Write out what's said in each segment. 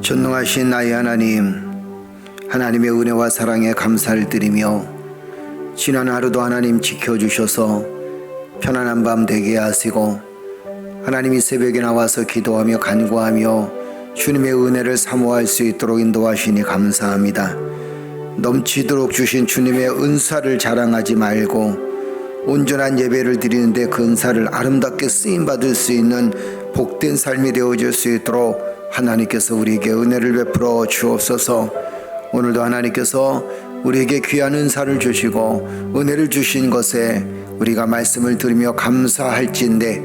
전능하신 나의 하나님, 하나님의 은혜와 사랑에 감사를 드리며 지난 하루도 하나님 지켜주셔서 편안한 밤 되게 하시고 하나님이 새벽에 나와서 기도하며 간구하며 주님의 은혜를 사모할 수 있도록 인도하시니 감사합니다. 넘치도록 주신 주님의 은사를 자랑하지 말고 온전한 예배를 드리는데 그 은사를 아름답게 쓰임받을 수 있는 복된 삶이 되어질 수 있도록 하나님께서 우리에게 은혜를 베풀어 주옵소서. 오늘도 하나님께서 우리에게 귀한 은사를 주시고 은혜를 주신 것에 우리가 말씀을 들으며 감사할진대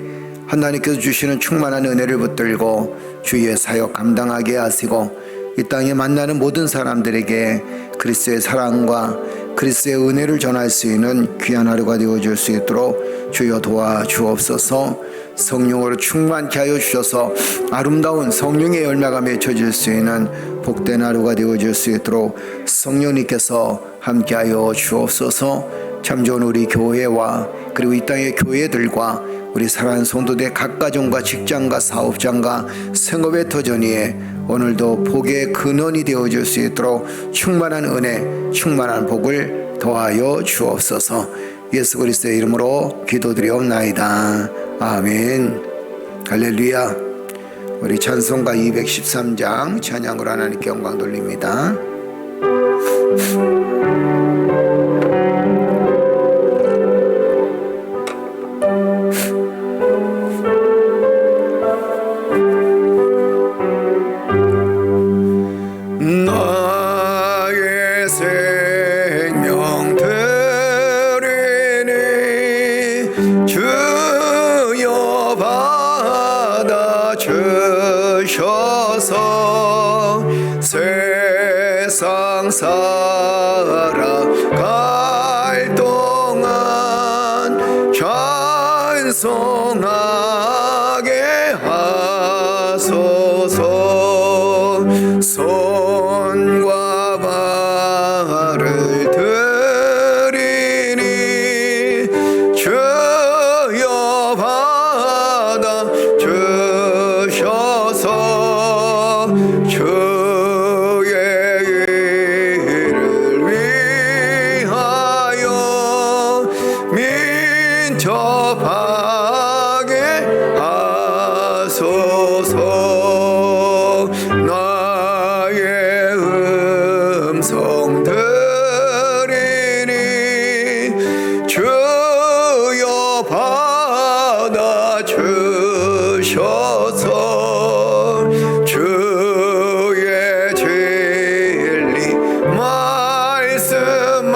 하나님께서 주시는 충만한 은혜를 붙들고 주의 사역 감당하게 하시고 이 땅에 만나는 모든 사람들에게 그리스도의 사랑과 그리스도의 은혜를 전할 수 있는 귀한 하루가 되어줄 수 있도록 주여 도와주옵소서. 성령으로 충만케 하여 주셔서 아름다운 성령의 열매가 맺혀질 수 있는 복된 하루가 되어질 수 있도록 성령님께서 함께하여 주옵소서. 참 좋은 우리 교회와 그리고 이 땅의 교회들과 우리 사랑하는 성도들 각 가정과 직장과 사업장과 생업의 터전위에 오늘도 복의 근원이 되어질 수 있도록 충만한 은혜, 충만한 복을 더하여 주옵소서. 예수 그리스도의 이름으로 기도드리옵나이다. 아멘. 할렐루야. 우리 찬송가 213장 찬양으로 하나님께 영광 돌립니다. 나의 생명 드리니 주여 받아 주셔서 세상 살아갈 동안 찬송하게 하소서. 손과 발을 드리니 주여 받아 주셔서 주의 일을 위하여 민첩하게 하소서. 나의 음성 들으니 주여 받아 주셔서 주의 진리 말씀만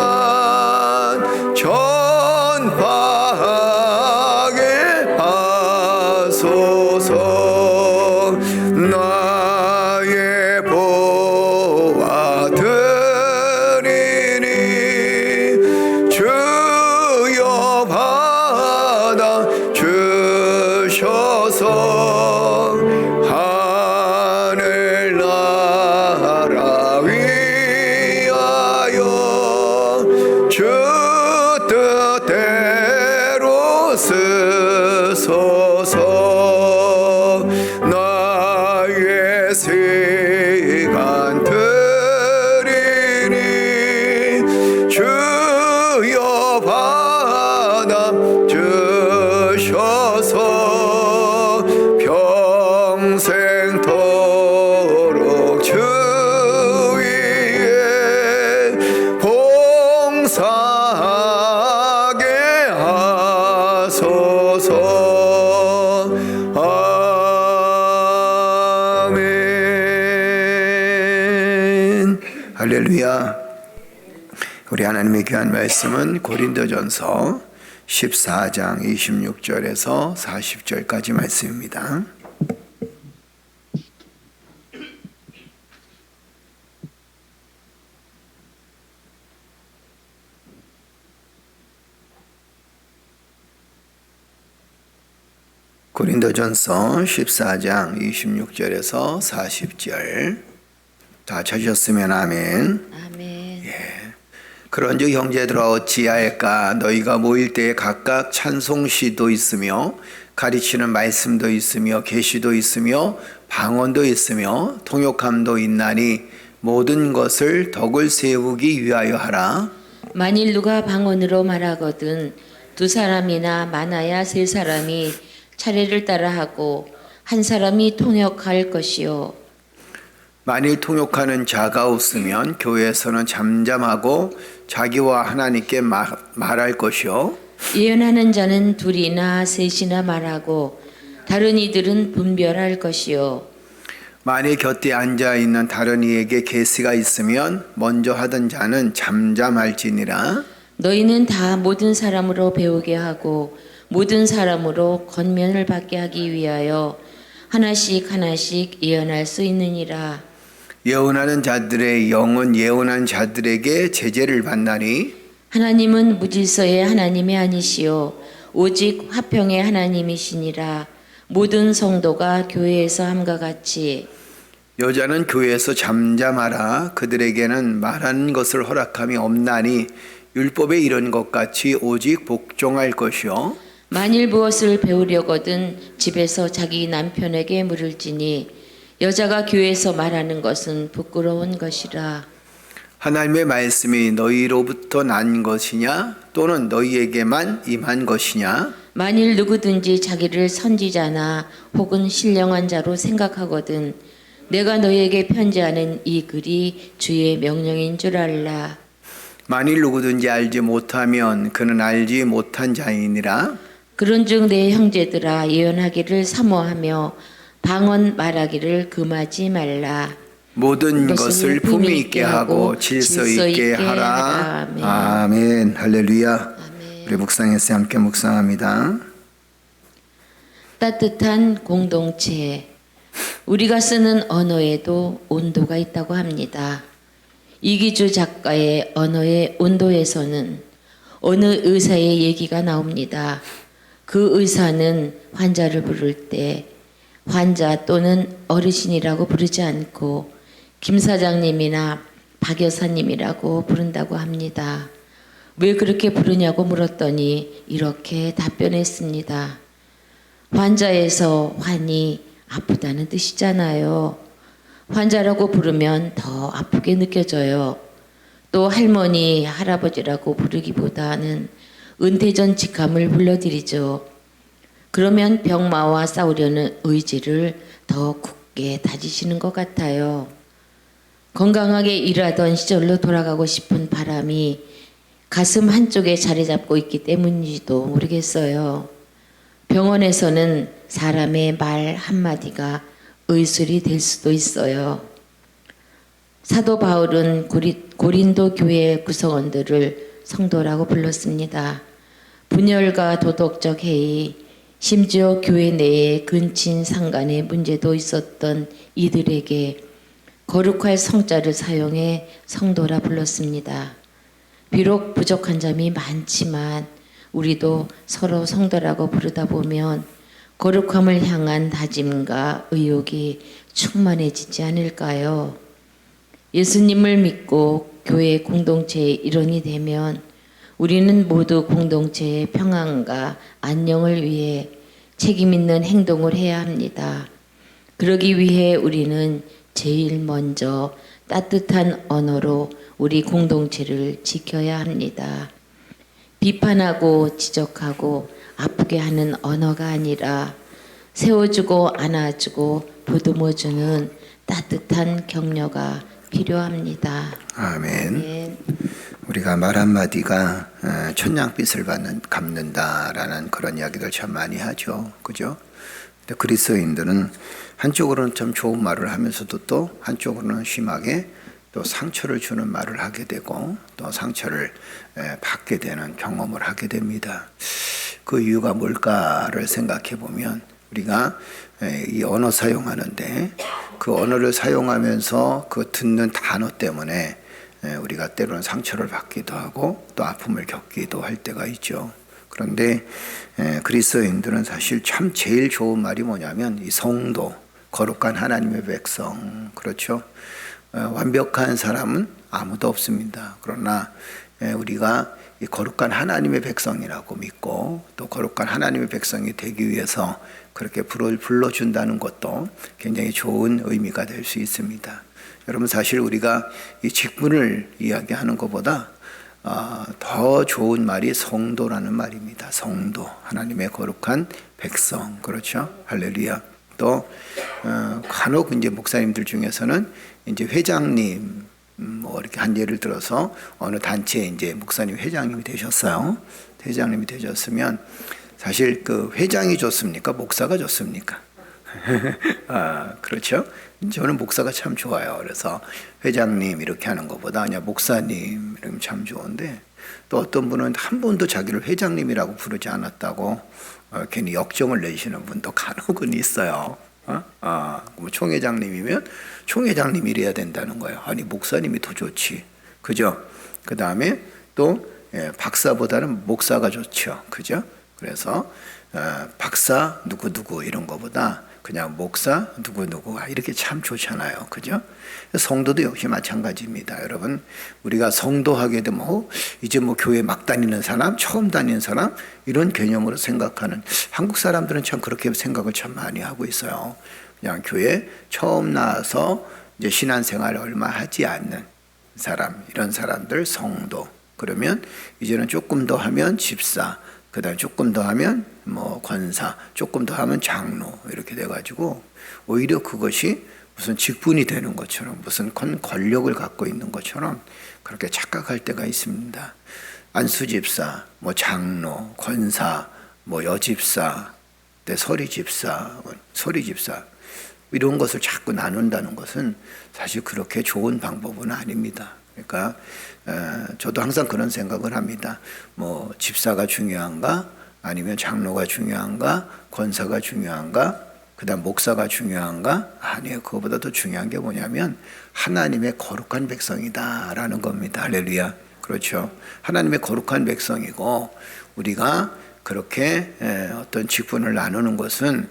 전파하게 하소서. 나의 보아 드리니 주여 받아 주셔서 하늘 나라 위하여 주 뜻대로 쓰소서. 나의 시간 드리니 주여 받아 주셔서 평생토록 주 위에 봉사하게 하소서. 아멘. 할렐루야. 우리 하나님의 귀한 말씀은 고린도전서 14장 26절에서 40절까지 말씀입니다. 고린도전서 14장 26절에서 40절 다 찾으셨으면 아멘. 아멘. 그런즉 형제들아 어찌하였까? 너희가 모일 때에 각각 찬송시도 있으며 가르치는 말씀도 있으며 계시도 있으며 방언도 있으며 통역함도 있나니 모든 것을 덕을 세우기 위하여 하라. 만일 누가 방언으로 말하거든 두 사람이나 많아야 세 사람이 차례를 따라하고 한 사람이 통역할 것이요. 만일 통역하는 자가 없으면 교회에서는 잠잠하고 자기와 하나님께 말할 것이요. 예언하는 자는 둘이나 셋이나 말하고 다른 이들은 분별할 것이요. 만일 곁에 앉아 있는 다른 이에게 계시가 있으면 먼저 하던 자는 잠잠할지니라. 너희는 다 모든 사람으로 배우게 하고 모든 사람으로 권면을 받게 하기 위하여 하나씩 하나씩 예언할 수 있느니라. 예언하는 자들의 영은 예언한 자들에게 제재를 받나니 하나님은 무질서의 하나님이 아니시요 오직 화평의 하나님이시니라. 모든 성도가 교회에서 함과 같이 여자는 교회에서 잠잠하라. 그들에게는 말하는 것을 허락함이 없나니 율법에 이런 것 같이 오직 복종할 것이요. 만일 무엇을 배우려거든 집에서 자기 남편에게 물을지니 여자가 교회에서 말하는 것은 부끄러운 것이라. 하나님의 말씀이 너희로부터 난 것이냐 또는 너희에게만 임한 것이냐. 만일 누구든지 자기를 선지자나 혹은 신령한 자로 생각하거든 내가 너희에게 편지하는 이 글이 주의 명령인 줄 알라. 만일 누구든지 알지 못하면 그는 알지 못한 자이니라. 그런즉 내 형제들아 예언하기를 사모하며 방언 말하기를 금하지 말라. 모든 것을 품위 있게 하고 질서 있게 하라. 아멘. 아멘. 할렐루야. 아멘. 우리 묵상에서 함께 묵상합니다. 따뜻한 공동체. 우리가 쓰는 언어에도 온도가 있다고 합니다. 이기주 작가의 언어의 온도에서는 어느 의사의 얘기가 나옵니다. 그 의사는 환자를 부를 때 환자 또는 어르신이라고 부르지 않고 김 사장님이나 박 여사님이라고 부른다고 합니다. 왜 그렇게 부르냐고 물었더니 이렇게 답변했습니다. 환자에서 환이 아프다는 뜻이잖아요. 환자라고 부르면 더 아프게 느껴져요. 또 할머니, 할아버지라고 부르기보다는 은퇴전 직함을 불러드리죠. 그러면 병마와 싸우려는 의지를 더 굳게 다지시는 것 같아요. 건강하게 일하던 시절로 돌아가고 싶은 바람이 가슴 한쪽에 자리 잡고 있기 때문인지도 모르겠어요. 병원에서는 사람의 말 한마디가 의술이 될 수도 있어요. 사도 바울은 고린도 교회 구성원들을 성도라고 불렀습니다. 분열과 도덕적 해이, 심지어 교회 내에 근친 상간의 문제도 있었던 이들에게 거룩할 성자를 사용해 성도라 불렀습니다. 비록 부족한 점이 많지만 우리도 서로 성도라고 부르다 보면 거룩함을 향한 다짐과 의욕이 충만해지지 않을까요? 예수님을 믿고 교회 공동체의 일원이 되면 우리는 모두 공동체의 평안과 안녕을 위해 책임 있는 행동을 해야 합니다. 그러기 위해 우리는 제일 먼저 따뜻한 언어로 우리 공동체를 지켜야 합니다. 비판하고 지적하고 아프게 하는 언어가 아니라 세워주고 안아주고 보듬어주는 따뜻한 격려가 필요합니다. 아멘. 네. 우리가 말 한마디가 천냥빚을 갚는다라는 그런 이야기들 참 많이 하죠. 그죠? 근데 그리스도인들은 한쪽으로는 참 좋은 말을 하면서도 또 한쪽으로는 심하게 또 상처를 주는 말을 하게 되고 또 상처를 받게 되는 경험을 하게 됩니다. 그 이유가 뭘까를 생각해 보면 우리가 이 언어 사용하는데 그 언어를 사용하면서 그 듣는 단어 때문에 우리가 때로는 상처를 받기도 하고 또 아픔을 겪기도 할 때가 있죠. 그런데 그리스도인들은 사실 참 제일 좋은 말이 뭐냐면 이 성도, 거룩한 하나님의 백성, 그렇죠? 완벽한 사람은 아무도 없습니다. 그러나 우리가 이 거룩한 하나님의 백성이라고 믿고 또 거룩한 하나님의 백성이 되기 위해서 그렇게 불러준다는 것도 굉장히 좋은 의미가 될 수 있습니다. 여러분 사실 우리가 이 직분을 이야기하는 것보다 더 좋은 말이 성도라는 말입니다. 성도, 하나님의 거룩한 백성, 그렇죠? 할렐루야. 또 간혹 이제 목사님들 중에서는 이제 회장님 뭐 이렇게 한 예를 들어서 어느 단체에 이제 목사님 회장님이 되셨어요. 회장님이 되셨으면 사실 그 회장이 좋습니까? 목사가 좋습니까? 그렇죠? 저는 목사가 참 좋아요. 그래서 회장님 이렇게 하는 것보다 그냥 목사님 이러면 참 좋은데 또 어떤 분은 한 번도 자기를 회장님이라고 부르지 않았다고 괜히 역정을 내시는 분도 간혹은 있어요. 뭐 총회장님이면 총회장님이 이래야 된다는 거예요. 아니 목사님이 더 좋지, 그죠? 그 다음에 또 박사보다는 목사가 좋죠, 그죠? 그래서 박사 누구 이런 거보다 그냥 목사 누구 이렇게 참 좋잖아요, 그죠? 성도도 역시 마찬가지입니다. 여러분 우리가 성도하게 되면 이제 뭐 교회 막 다니는 사람, 처음 다니는 사람 이런 개념으로 생각하는 한국 사람들은 참 그렇게 생각을 참 많이 하고 있어요. 그냥 교회 처음 나와서 이제 신앙생활을 얼마 하지 않는 사람, 이런 사람들 성도. 그러면 이제는 조금 더 하면 집사, 그다음 조금 더 하면 뭐 권사, 조금 더 하면 장로 이렇게 돼가지고 오히려 그것이 무슨 직분이 되는 것처럼 무슨 권력을 갖고 있는 것처럼 그렇게 착각할 때가 있습니다. 안수집사, 뭐 장로, 권사, 뭐 여집사, 서리집사 이런 것을 자꾸 나눈다는 것은 사실 그렇게 좋은 방법은 아닙니다. 그러니까 저도 항상 그런 생각을 합니다. 뭐 집사가 중요한가? 아니면 장로가 중요한가? 권사가 중요한가? 그다음 목사가 중요한가? 아니에요. 그거보다 더 중요한 게 뭐냐면 하나님의 거룩한 백성이다라는 겁니다. 할렐루야. 그렇죠. 하나님의 거룩한 백성이고 우리가 그렇게 어떤 직분을 나누는 것은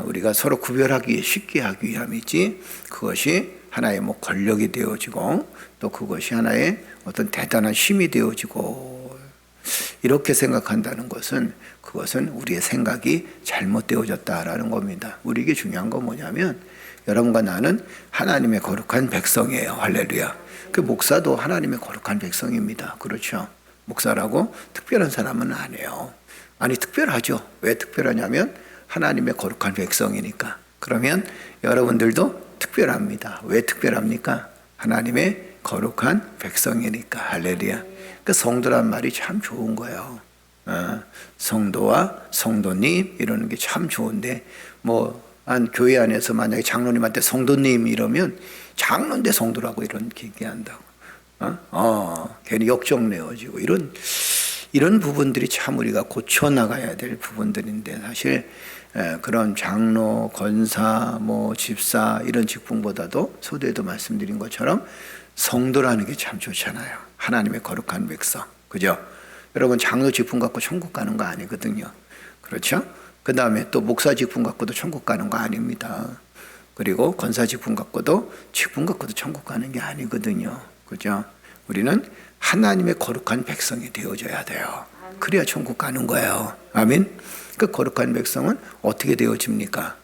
우리가 서로 구별하기 쉽게 하기 위함이지 그것이 하나의 뭐 권력이 되어지고 또 그것이 하나의 어떤 대단한 힘이 되어지고 이렇게 생각한다는 것은 그것은 우리의 생각이 잘못되어졌다라는 겁니다. 우리에게 중요한 건 뭐냐면 여러분과 나는 하나님의 거룩한 백성이에요. 할렐루야. 그 목사도 하나님의 거룩한 백성입니다. 그렇죠. 목사라고 특별한 사람은 아니에요. 아니 특별하죠. 왜 특별하냐면 하나님의 거룩한 백성이니까. 그러면 여러분들도 특별합니다. 왜 특별합니까? 하나님의 거룩한 백성이니까. 할렐루야. 그 성도란 말이 참 좋은 거예요. 성도와 성도님 이러는 게 참 좋은데 한 교회 안에서 만약에 장로님한테 성도님 이러면 장로인데 성도라고 이렇게 얘기한다고. 괜히 역정 내어지고 이런 부분들이 참 우리가 고쳐 나가야 될 부분들인데 사실 그런 장로, 권사, 뭐 집사 이런 직분보다도 서두에도 말씀드린 것처럼 성도라는 게 참 좋잖아요. 하나님의 거룩한 백성, 그죠? 여러분 장로 직분 갖고 천국 가는 거 아니거든요. 그렇죠? 그 다음에 또 목사 직분 갖고도 천국 가는 거 아닙니다. 그리고 권사 직분 갖고도 천국 가는 게 아니거든요. 그죠? 우리는 하나님의 거룩한 백성이 되어져야 돼요. 그래야 천국 가는 거예요. 아멘. 그 거룩한 백성은 어떻게 되어집니까?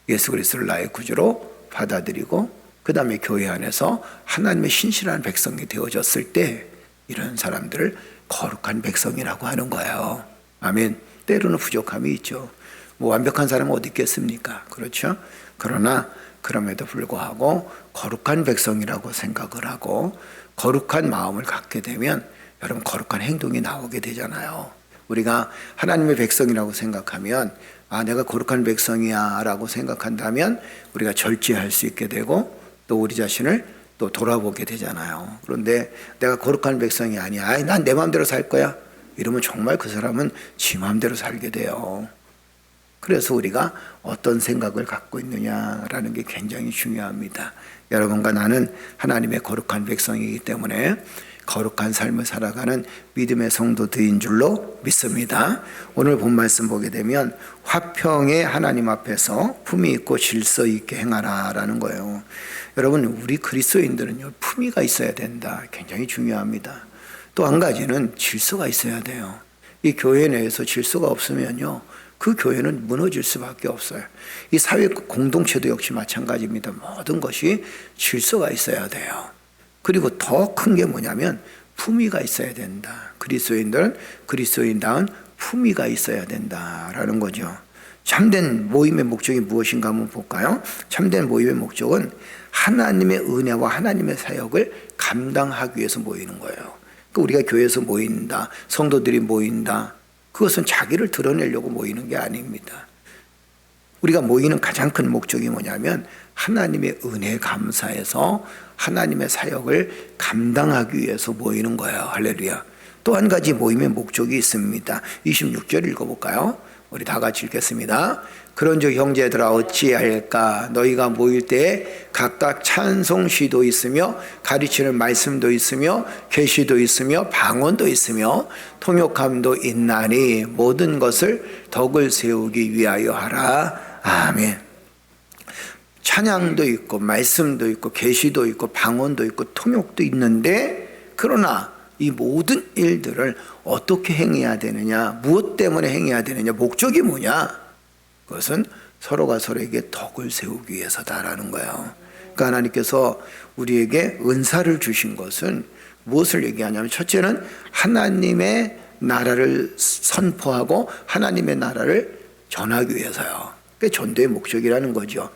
예수 그리스도를 나의 구주로 받아들이고 그 다음에 교회 안에서 하나님의 신실한 백성이 되어졌을 때 이런 사람들을 거룩한 백성이라고 하는 거예요. 아멘. 때로는 부족함이 있죠. 뭐 완벽한 사람은 어디 있겠습니까? 그렇죠? 그러나 그럼에도 불구하고 거룩한 백성이라고 생각을 하고 거룩한 마음을 갖게 되면 여러분 거룩한 행동이 나오게 되잖아요. 우리가 하나님의 백성이라고 생각하면 내가 거룩한 백성이야 라고 생각한다면 우리가 절제할 수 있게 되고 또 우리 자신을 또 돌아보게 되잖아요. 그런데 내가 거룩한 백성이 아니야. 난 내 마음대로 살 거야. 이러면 정말 그 사람은 지 마음대로 살게 돼요. 그래서 우리가 어떤 생각을 갖고 있느냐라는 게 굉장히 중요합니다. 여러분과 나는 하나님의 거룩한 백성이기 때문에 거룩한 삶을 살아가는 믿음의 성도들인 줄로 믿습니다. 오늘 본 말씀 보게 되면 화평의 하나님 앞에서 품위 있고 질서 있게 행하라라는 거예요. 여러분 우리 그리스도인들은요 품위가 있어야 된다. 굉장히 중요합니다. 또 한 가지는 질서가 있어야 돼요. 이 교회 내에서 질서가 없으면요, 그 교회는 무너질 수밖에 없어요. 이 사회 공동체도 역시 마찬가지입니다. 모든 것이 질서가 있어야 돼요. 그리고 더 큰 게 뭐냐면 품위가 있어야 된다. 그리스도인다운 품위가 있어야 된다라는 거죠. 참된 모임의 목적이 무엇인가 한번 볼까요? 참된 모임의 목적은 하나님의 은혜와 하나님의 사역을 감당하기 위해서 모이는 거예요. 그러니까 우리가 교회에서 모인다, 성도들이 모인다, 그것은 자기를 드러내려고 모이는 게 아닙니다. 우리가 모이는 가장 큰 목적이 뭐냐면 하나님의 은혜에 감사해서 하나님의 사역을 감당하기 위해서 모이는 거예요. 할렐루야. 또 한 가지 모임의 목적이 있습니다. 26절 읽어볼까요? 우리 다 같이 읽겠습니다. 그런즉 형제들아 어찌할까? 너희가 모일 때에 각각 찬송시도 있으며 가르치는 말씀도 있으며 계시도 있으며 방언도 있으며 통역함도 있나니 모든 것을 덕을 세우기 위하여 하라. 아멘. 찬양도 있고 말씀도 있고 계시도 있고 방언도 있고 통역도 있는데, 그러나 이 모든 일들을 어떻게 행해야 되느냐, 무엇 때문에 행해야 되느냐, 목적이 뭐냐? 그것은 서로가 서로에게 덕을 세우기 위해서다라는 거예요. 그러니까 하나님께서 우리에게 은사를 주신 것은 무엇을 얘기하냐면, 첫째는 하나님의 나라를 선포하고 하나님의 나라를 전하기 위해서요. 그게 전도의 목적이라는 거죠.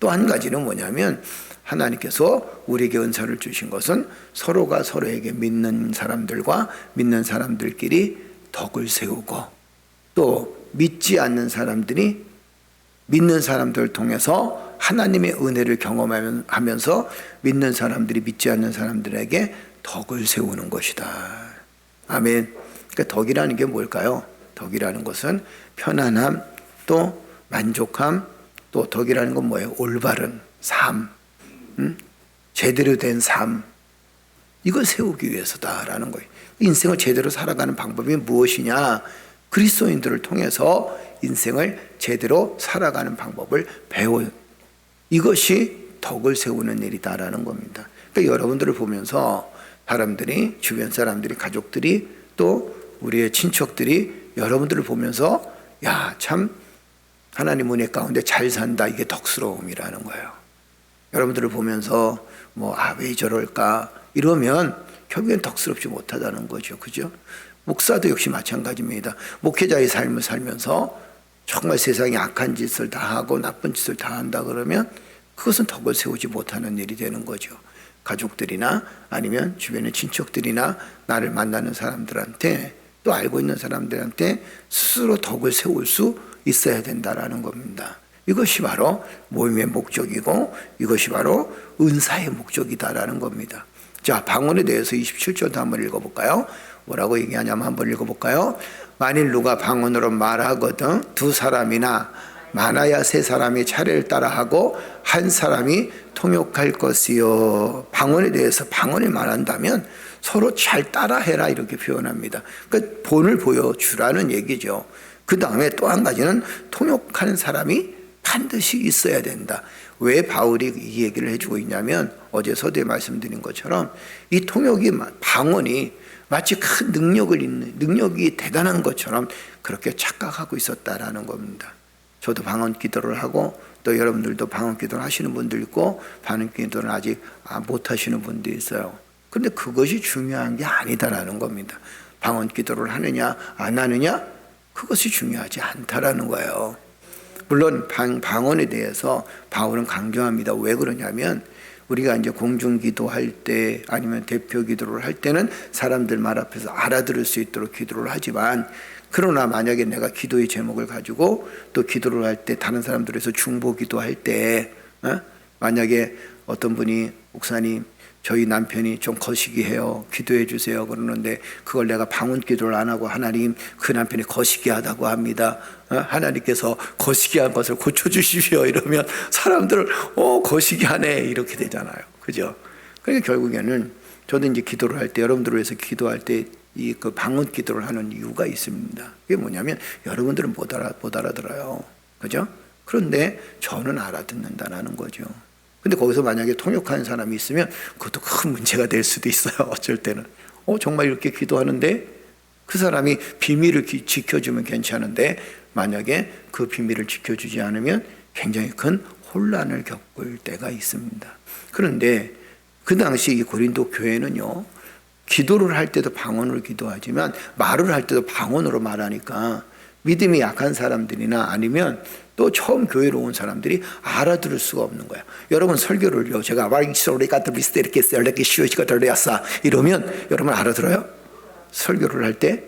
또 한 가지는 뭐냐면, 하나님께서 우리에게 은사를 주신 것은 서로가 서로에게 믿는 사람들과 믿는 사람들끼리 덕을 세우고, 또 믿지 않는 사람들이 믿는 사람들을 통해서 하나님의 은혜를 경험하면서 믿는 사람들이 믿지 않는 사람들에게 덕을 세우는 것이다. 아멘. 그러니까 덕이라는 게 뭘까요? 덕이라는 것은 편안함, 또 만족함, 또 덕이라는 건 뭐예요? 올바른 삶, 제대로 된 삶, 이걸 세우기 위해서다라는 거예요. 인생을 제대로 살아가는 방법이 무엇이냐? 그리스도인들을 통해서 인생을 제대로 살아가는 방법을 배워요. 이것이 덕을 세우는 일이다라는 겁니다. 그러니까 여러분들을 보면서 사람들이, 주변 사람들이, 가족들이, 또 우리의 친척들이 여러분들을 보면서 야, 참 하나님 은혜 가운데 잘 산다, 이게 덕스러움이라는 거예요. 여러분들을 보면서 왜 저럴까 이러면 결국엔 덕스럽지 못하다는 거죠. 그죠? 목사도 역시 마찬가지입니다. 목회자의 삶을 살면서 정말 세상에 악한 짓을 다 하고 나쁜 짓을 다 한다 그러면 그것은 덕을 세우지 못하는 일이 되는 거죠. 가족들이나 아니면 주변의 친척들이나 나를 만나는 사람들한테, 또 알고 있는 사람들한테 스스로 덕을 세울 수 있어야 된다라는 겁니다. 이것이 바로 모임의 목적이고 이것이 바로 은사의 목적이다라는 겁니다. 자, 방언에 대해서 27절도 한번 읽어볼까요? 뭐라고 얘기하냐면 한번 읽어볼까요? 만일 누가 방언으로 말하거든 두 사람이나 많아야 세 사람이 차례를 따라하고 한 사람이 통역할 것이요. 방언에 대해서 방언을 말한다면 서로 잘 따라해라 이렇게 표현합니다. 그러니까 본을 보여주라는 얘기죠. 그 다음에 또 한 가지는 통역하는 사람이 반드시 있어야 된다. 왜 바울이 이 얘기를 해주고 있냐면, 어제 서두에 말씀드린 것처럼 이 통역이, 방언이 마치 큰 능력이 대단한 것처럼 그렇게 착각하고 있었다라는 겁니다. 저도 방언 기도를 하고, 또 여러분들도 방언 기도를 하시는 분들 있고 방언 기도를 아직 못 하시는 분도 있어요. 그런데 그것이 중요한 게 아니다라는 겁니다. 방언 기도를 하느냐 안 하느냐, 그것이 중요하지 않다라는 거예요. 물론 방언에 대해서 바울은 강조합니다. 왜 그러냐면, 우리가 이제 공중 기도할 때 아니면 대표 기도를 할 때는 사람들 말 앞에서 알아들을 수 있도록 기도를 하지만, 그러나 만약에 내가 기도의 제목을 가지고 또 기도를 할 때 다른 사람들에서 중보 기도할 때 만약에 어떤 분이 목사님 저희 남편이 좀 거시기해요, 기도해 주세요 그러는데 그걸 내가 방언 기도를 안 하고 하나님 그 남편이 거시기하다고 합니다, 하나님께서 거시기한 것을 고쳐주십시오 이러면 사람들은 거시기하네 이렇게 되잖아요. 그죠? 그러니까 결국에는 저도 이제 기도를 할 때, 여러분들을 위해서 기도할 때 그 방언 기도를 하는 이유가 있습니다. 그게 뭐냐면 여러분들은 못 알아들어요. 그죠? 그런데 저는 알아듣는다는 거죠. 근데 거기서 만약에 통역하는 사람이 있으면 그것도 큰 문제가 될 수도 있어요. 어쩔 때는 정말 이렇게 기도하는데 그 사람이 비밀을 지켜주면 괜찮은데 만약에 그 비밀을 지켜주지 않으면 굉장히 큰 혼란을 겪을 때가 있습니다. 그런데 그 당시 이 고린도 교회는요, 기도를 할 때도 방언으로 기도하지만 말을 할 때도 방언으로 말하니까 믿음이 약한 사람들이나 아니면 또 처음 교회로 온 사람들이 알아들을 수가 없는 거예요. 여러분 설교를요, 제가 이렇게 이러면 여러분 알아들어요? 설교를 할 때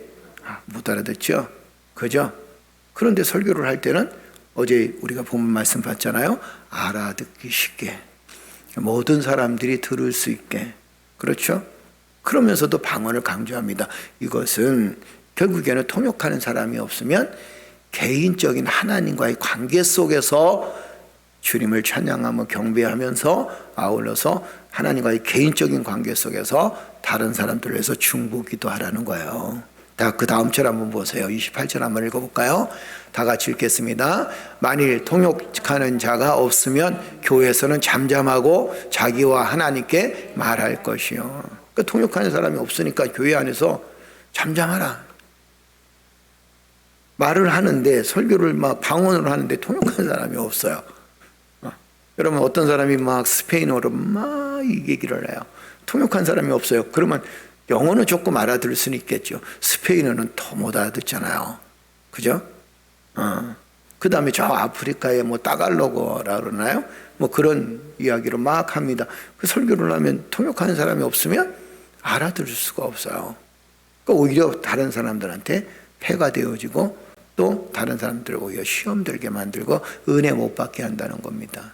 못 알아듣죠? 그죠? 그런데 설교를 할 때는 어제 우리가 본문 말씀 봤잖아요. 알아듣기 쉽게, 모든 사람들이 들을 수 있게, 그렇죠? 그러면서도 방언을 강조합니다. 이것은 결국에는 통역하는 사람이 없으면 개인적인 하나님과의 관계 속에서 주님을 찬양하며 경배하면서 아울러서 하나님과의 개인적인 관계 속에서 다른 사람들을 위해서 중보기도 하라는 거예요. 그 다음 절 한번 보세요. 28절 한번 읽어볼까요? 다 같이 읽겠습니다. 만일 통역하는 자가 없으면 교회에서는 잠잠하고 자기와 하나님께 말할 것이요. 그러니까 통역하는 사람이 없으니까 교회 안에서 잠잠하라. 말을 하는데 설교를 막 방언으로 하는데 통역하는 사람이 없어요. 여러분 어떤 사람이 막 스페인어로 막 이 얘기를 해요. 통역한 사람이 없어요. 그러면 영어는 조금 알아들을 수는 있겠죠. 스페인어는 더 못 알아듣잖아요. 그죠? 그 다음에 저 아프리카에 뭐 따갈로그라 그러나요? 뭐 그런 이야기로 막 합니다. 그 설교를 하면 통역하는 사람이 없으면 알아들을 수가 없어요. 그러니까 오히려 다른 사람들한테 폐가 되어지고 또 다른 사람들 오히려 시험 들게 만들고 은혜 못 받게 한다는 겁니다.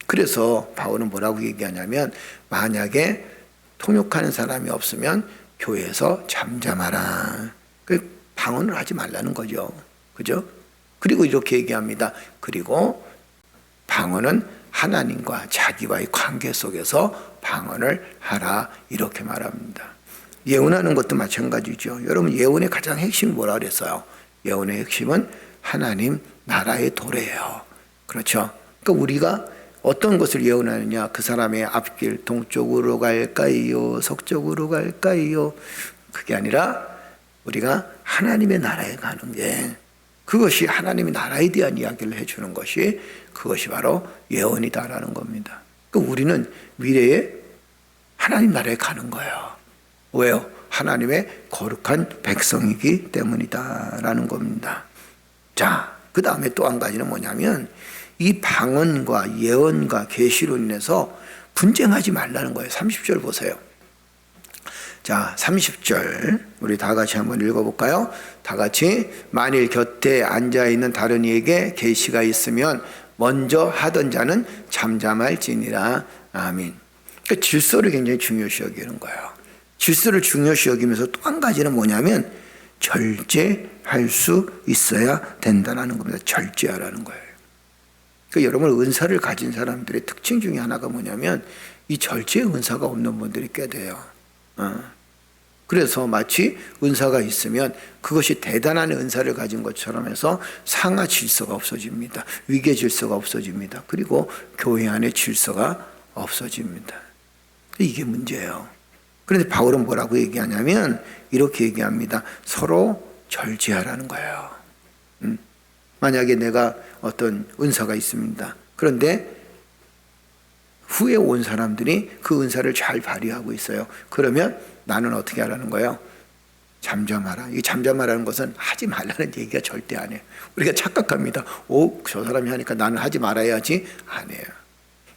그래서 바울은 뭐라고 얘기하냐면 만약에 통역하는 사람이 없으면 교회에서 잠잠하라. 방언을 하지 말라는 거죠. 그죠? 그리고 이렇게 얘기합니다. 그리고 방언은 하나님과 자기와의 관계 속에서 방언을 하라. 이렇게 말합니다. 예언하는 것도 마찬가지죠. 여러분 예언의 가장 핵심이 뭐라 그랬어요? 예언의 핵심은 하나님 나라의 도래예요. 그렇죠? 그러니까 우리가 어떤 것을 예언하느냐? 그 사람의 앞길 동쪽으로 갈까요? 서쪽으로 갈까요? 그게 아니라 우리가 하나님의 나라에 가는 게, 그것이 하나님의 나라에 대한 이야기를 해주는 것이, 그것이 바로 예언이다라는 겁니다. 그러니까 우리는 미래에 하나님 나라에 가는 거예요. 왜요? 하나님의 거룩한 백성이기 때문이다라는 겁니다. 자, 그 다음에 또 한 가지는 뭐냐면 이 방언과 예언과 계시로 인해서 분쟁하지 말라는 거예요. 30절 보세요. 자, 30절 우리 다 같이 한번 읽어볼까요? 다 같이. 만일 곁에 앉아있는 다른 이에게 계시가 있으면 먼저 하던 자는 잠잠할지니라. 아멘. 그러니까 질서를 굉장히 중요시 여기는 거예요. 질서를 중요시 여기면서 또 한 가지는 뭐냐면 절제할 수 있어야 된다는 겁니다. 절제하라는 거예요. 그러니까 여러분 은사를 가진 사람들의 특징 중에 하나가 뭐냐면 이 절제의 은사가 없는 분들이 꽤 돼요. 그래서 마치 은사가 있으면 그것이 대단한 은사를 가진 것처럼 해서 상하 질서가 없어집니다. 위계 질서가 없어집니다. 그리고 교회 안에 질서가 없어집니다. 이게 문제예요. 그런데 바울은 뭐라고 얘기하냐면 이렇게 얘기합니다. 서로 절제하라는 거예요. 만약에 내가 어떤 은사가 있습니다. 그런데 후에 온 사람들이 그 은사를 잘 발휘하고 있어요. 그러면 나는 어떻게 하라는 거예요? 잠잠하라. 이 잠잠하라는 것은 하지 말라는 얘기가 절대 아니에요. 우리가 착각합니다. 저 사람이 하니까 나는 하지 말아야지. 아니에요.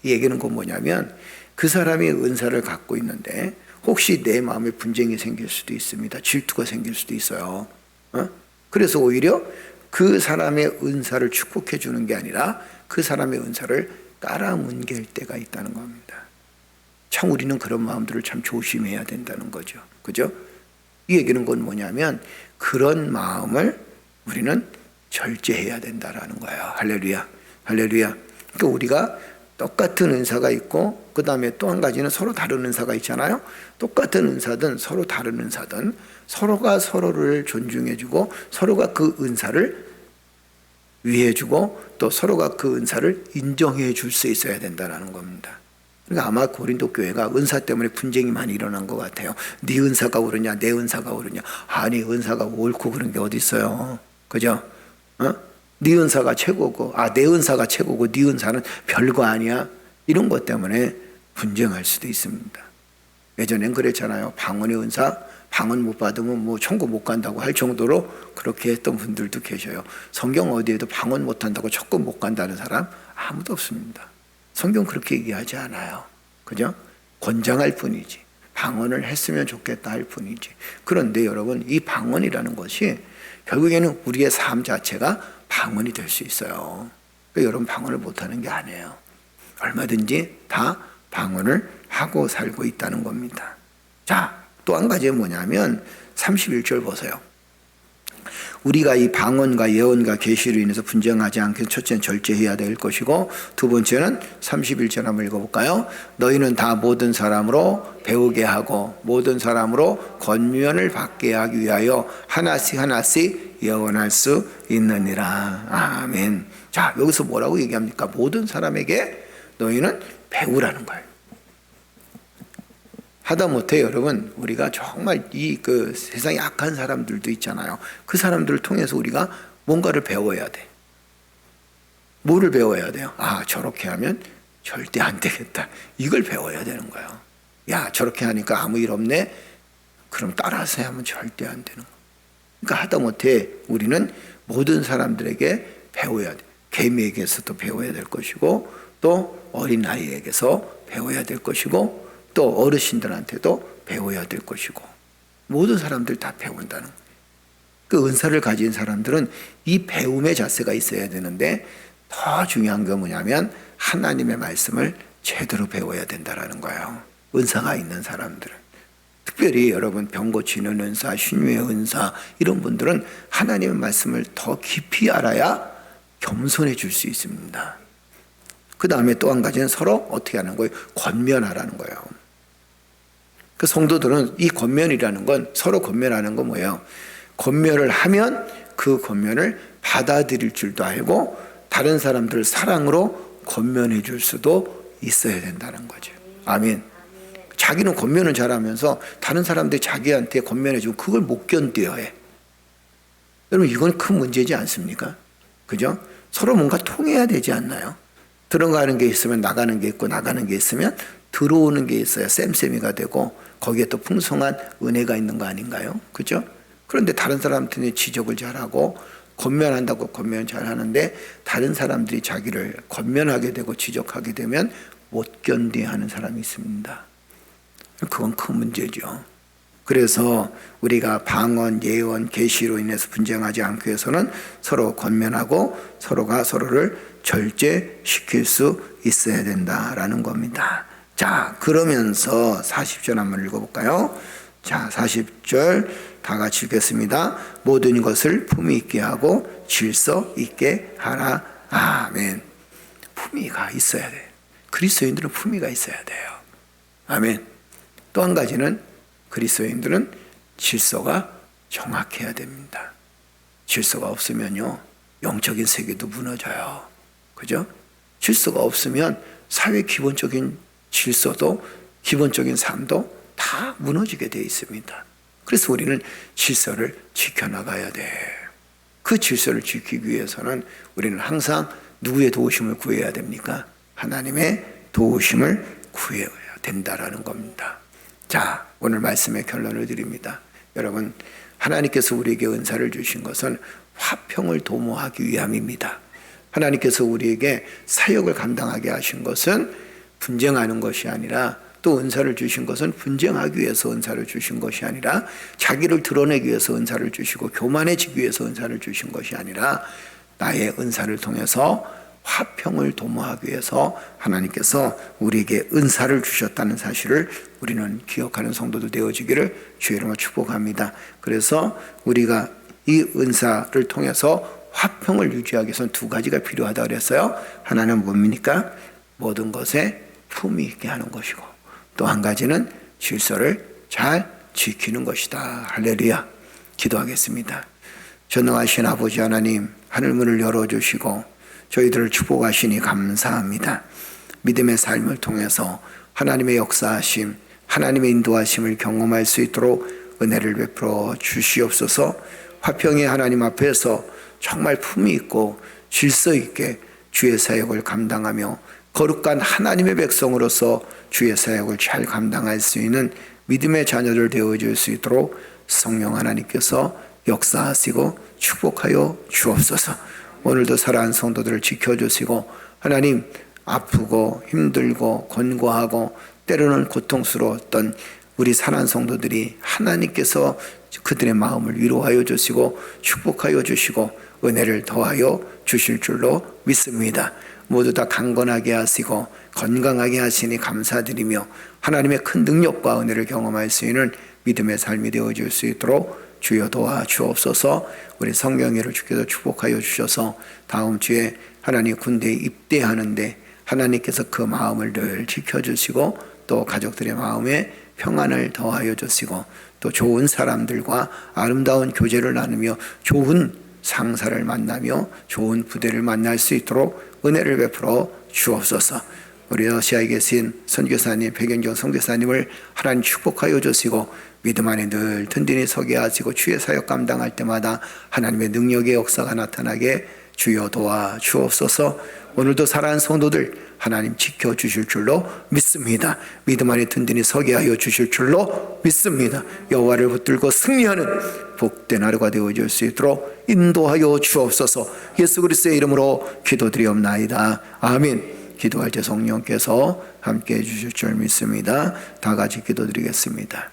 이 얘기는 그 뭐냐면 그 사람이 은사를 갖고 있는데 혹시 내 마음에 분쟁이 생길 수도 있습니다. 질투가 생길 수도 있어요. 그래서 오히려 그 사람의 은사를 축복해 주는 게 아니라 그 사람의 은사를 깔아뭉갤 때가 있다는 겁니다. 참 우리는 그런 마음들을 참 조심해야 된다는 거죠. 그죠? 이 얘기는 건 뭐냐면 그런 마음을 우리는 절제해야 된다라는 거예요. 할렐루야. 할렐루야. 그러니까 우리가 똑같은 은사가 있고 그 다음에 또 한 가지는 서로 다른 은사가 있잖아요. 똑같은 은사든 서로 다른 은사든 서로가 서로를 존중해주고 서로가 그 은사를 위해주고 또 서로가 그 은사를 인정해 줄 수 있어야 된다는 겁니다. 그러니까 아마 고린도 교회가 은사 때문에 분쟁이 많이 일어난 것 같아요. 네 은사가 옳으냐 내 은사가 옳으냐. 아니 은사가 옳고 그런 게 어디 있어요. 그죠? 네 은사가 최고고 내 은사가 최고고 네 은사는 별거 아니야. 이런 것 때문에 분쟁할 수도 있습니다. 예전엔 그랬잖아요. 방언의 은사 방언 못 받으면 뭐 천국 못 간다고 할 정도로 그렇게 했던 분들도 계셔요. 성경 어디에도 방언 못 한다고 천국 못 간다는 사람 아무도 없습니다. 성경 그렇게 얘기하지 않아요. 그죠? 권장할 뿐이지. 방언을 했으면 좋겠다 할 뿐이지. 그런데 여러분 이 방언이라는 것이 결국에는 우리의 삶 자체가 방언이 될 수 있어요. 그러니까 여러분 방언을 못하는 게 아니에요. 얼마든지 다 방언을 하고 살고 있다는 겁니다. 자, 또 한 가지는 뭐냐면 31절 보세요. 우리가 이 방언과 예언과 계시로 인해서 분쟁하지 않게 첫째는 절제해야 될 것이고 두 번째는 31절 한번 읽어볼까요? 너희는 다 모든 사람으로 배우게 하고 모든 사람으로 권면을 받게 하기 위하여 하나씩 하나씩 예언할 수 있느니라. 아멘. 자, 여기서 뭐라고 얘기합니까? 모든 사람에게 너희는 배우라는 거예요. 하다못해 여러분 우리가 정말 이 세상에 악한 사람들도 있잖아요. 그 사람들을 통해서 우리가 뭔가를 배워야 돼. 뭐를 배워야 돼요? 저렇게 하면 절대 안 되겠다. 이걸 배워야 되는 거예요. 야 저렇게 하니까 아무 일 없네. 그럼 따라서 하면 절대 안 되는 거예요. 그러니까 하다못해 우리는 모든 사람들에게 배워야 돼. 개미에게서도 배워야 될 것이고 또 어린아이에게서 배워야 될 것이고 또 어르신들한테도 배워야 될 것이고 모든 사람들 다 배운다는 거예요. 그 은사를 가진 사람들은 이 배움의 자세가 있어야 되는데 더 중요한 건 뭐냐면 하나님의 말씀을 제대로 배워야 된다는 거예요. 은사가 있는 사람들은. 특별히 여러분 병 고치는 은사, 신유의 은사 이런 분들은 하나님의 말씀을 더 깊이 알아야 겸손해질 수 있습니다. 그 다음에 또 한 가지는 서로 어떻게 하는 거예요? 권면하라는 거예요. 그 성도들은 이 권면이라는 건 서로 권면하는 건 뭐예요? 권면을 하면 그 권면을 받아들일 줄도 알고 다른 사람들을 사랑으로 권면해 줄 수도 있어야 된다는 거죠. 아멘. 자기는 권면을 잘하면서 다른 사람들이 자기한테 권면해 주고 그걸 못 견뎌야 해. 여러분 이건 큰 문제지 않습니까? 그죠? 서로 뭔가 통해야 되지 않나요? 들어가는 게 있으면 나가는 게 있고 나가는 게 있으면 들어오는 게 있어야 쌤쌤이가 되고 거기에 또 풍성한 은혜가 있는 거 아닌가요? 그죠? 그런데 다른 사람한테 지적을 잘하고 권면한다고 권면 잘하는데 다른 사람들이 자기를 권면하게 되고 지적하게 되면 못 견뎌 하는 사람이 있습니다. 그건 큰 문제죠. 그래서 우리가 방언, 예언, 계시로 인해서 분쟁하지 않기 위해서는 서로 권면하고 서로가 서로를 절제시킬 수 있어야 된다라는 겁니다. 자, 그러면서 40절 한번 읽어볼까요? 자, 40절 다 같이 읽겠습니다. 모든 것을 품위 있게 하고 질서 있게 하라. 아멘. 품위가 있어야 돼. 그리스도인들은 품위가 있어야 돼요. 아멘. 또 한 가지는 그리스도인들은 질서가 정확해야 됩니다. 질서가 없으면요, 영적인 세계도 무너져요. 그죠? 질서가 없으면 사회 기본적인 질서도 기본적인 삶도 다 무너지게 되어 있습니다. 그래서 우리는 질서를 지켜나가야 돼. 그 질서를 지키기 위해서는 우리는 항상 누구의 도우심을 구해야 됩니까? 하나님의 도우심을 구해야 된다라는 겁니다. 자, 오늘 말씀의 결론을 드립니다. 여러분, 하나님께서 우리에게 은사를 주신 것은 화평을 도모하기 위함입니다. 하나님께서 우리에게 사역을 감당하게 하신 것은 분쟁하는 것이 아니라 또 은사를 주신 것은 분쟁하기 위해서 은사를 주신 것이 아니라 자기를 드러내기 위해서 은사를 주시고 교만해지기 위해서 은사를 주신 것이 아니라 나의 은사를 통해서 화평을 도모하기 위해서 하나님께서 우리에게 은사를 주셨다는 사실을 우리는 기억하는 성도들 되어지기를 주의 이름으로 축복합니다. 그래서 우리가 이 은사를 통해서 화평을 유지하기 위해서는 두 가지가 필요하다고 그랬어요. 하나는 뭡니까? 모든 것에 품위 있게 하는 것이고 또 한 가지는 질서를 잘 지키는 것이다. 할렐루야. 기도하겠습니다. 전능하신 아버지 하나님, 하늘문을 열어주시고 저희들을 축복하시니 감사합니다. 믿음의 삶을 통해서 하나님의 역사하심, 하나님의 인도하심을 경험할 수 있도록 은혜를 베풀어 주시옵소서. 화평의 하나님 앞에서 정말 품위 있고 질서 있게 주의 사역을 감당하며 거룩한 하나님의 백성으로서 주의 사역을 잘 감당할 수 있는 믿음의 자녀들 되어줄 수 있도록 성령 하나님께서 역사하시고 축복하여 주옵소서. 오늘도 살아간 성도들을 지켜주시고 하나님, 아프고 힘들고 권고하고 때로는 고통스러웠던 우리 살아난 성도들이 하나님께서 그들의 마음을 위로하여 주시고 축복하여 주시고 은혜를 더하여 주실 줄로 믿습니다. 모두 다 강건하게 하시고 건강하게 하시니 감사드리며 하나님의 큰 능력과 은혜를 경험할 수 있는 믿음의 삶이 되어질 수 있도록 주여 도와주옵소서. 우리 성경회를 주께서 축복하여 주셔서 다음 주에 하나님 군대에 입대하는데 하나님께서 그 마음을 늘 지켜주시고 또 가족들의 마음에 평안을 더하여 주시고 또 좋은 사람들과 아름다운 교제를 나누며 좋은 상사를 만나며 좋은 부대를 만날 수 있도록 은혜를 베풀어 주옵소서. 우리 러시아에 계신 선교사님, 백연경 선교사님을 하나님 축복하여 주시고 믿음 안에 늘 든든히 서게 하시고 주의 사역 감당할 때마다 하나님의 능력의 역사가 나타나게 주여 도와 주옵소서. 오늘도 살아난 성도들 하나님 지켜주실 줄로 믿습니다. 믿음 안에 든든히 서게 하여 주실 줄로 믿습니다. 여호와를 붙들고 승리하는 복된 하루가 되어질 수 있도록 인도하여 주옵소서. 예수 그리스도의 이름으로 기도드리옵나이다. 아멘. 기도할 때 성령께서 함께해 주실 줄 믿습니다. 다 같이 기도드리겠습니다.